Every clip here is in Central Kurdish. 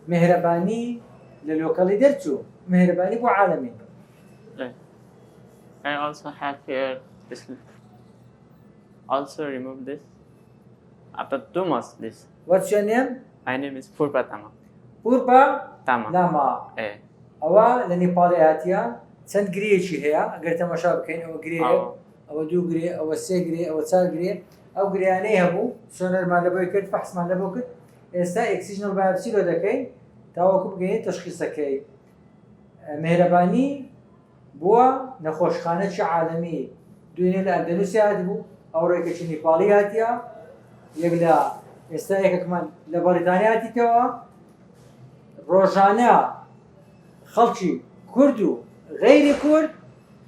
مهرباني للوكالي درتو مهرباني بو عالمي. I also have here this. Also remove this. After 2 months, this. What's your name? My name is Purpa Tama. Purpa Tama. Lama. أوا لنيبالي هاتيا سنت جريشي هي قلت ما شاب كين أو جري أو دو جري أو سجري أو سال جري أو جرياني هبو سونر ما لبوي كرت فحص ما لبوي كرت استا اكسجينال بايوبسي لو دكين تاوكب جين تشخيص كي مهرباني بوا نخوشخانة عالمية دوينه الأندلسية هاتبو أو ريكش نيبالي هاتيا يقلا استا يك كمان لبريطانيا هاتي توا روجانا خلشي كردو غير كرد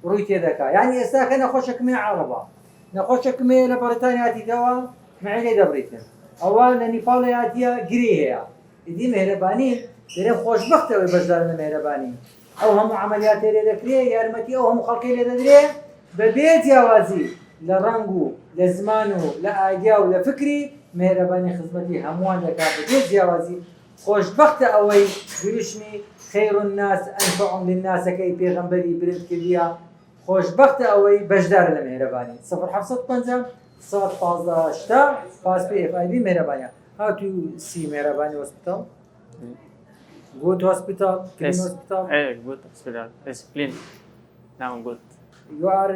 رويتي ذكاء يعني استا كان نخوشك من عربة نخوشك من لبريطانيا هاتي توا معيني دبريتن أولا نيبال هاتيا قريها دي مهربانين لأن خوش بختة ويبجدار مهربانين أو هم عمليات اللي ذكريه يارمتي أو هم خلقي اللي ذكريه ببيت يا وازي لرنقو لزمانو لآيدياو لفكري مهرباني خدمتي هموان لكا ببيت يا وازي خوش بختة أوي برشمي خير الناس أنفعهم للناس كي بيغنبري برد كليا خوش بختة أوي بجدار المهرباني 0.5 صوت فازا شتا باس بي اف اي بي مهرباني. How do you see Mehrabani Hospital? Good hospital, clean hospital. Good hospital. It's clean. Now good. You are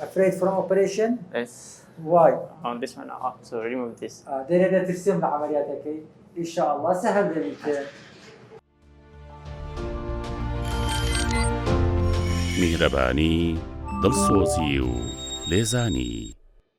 afraid from operation? Yes. Why? On this one, so remove this. ده ترسم لعملياتك إن شاء الله سهل ذلك. میهرەبانی دڵسۆزی و لێزانی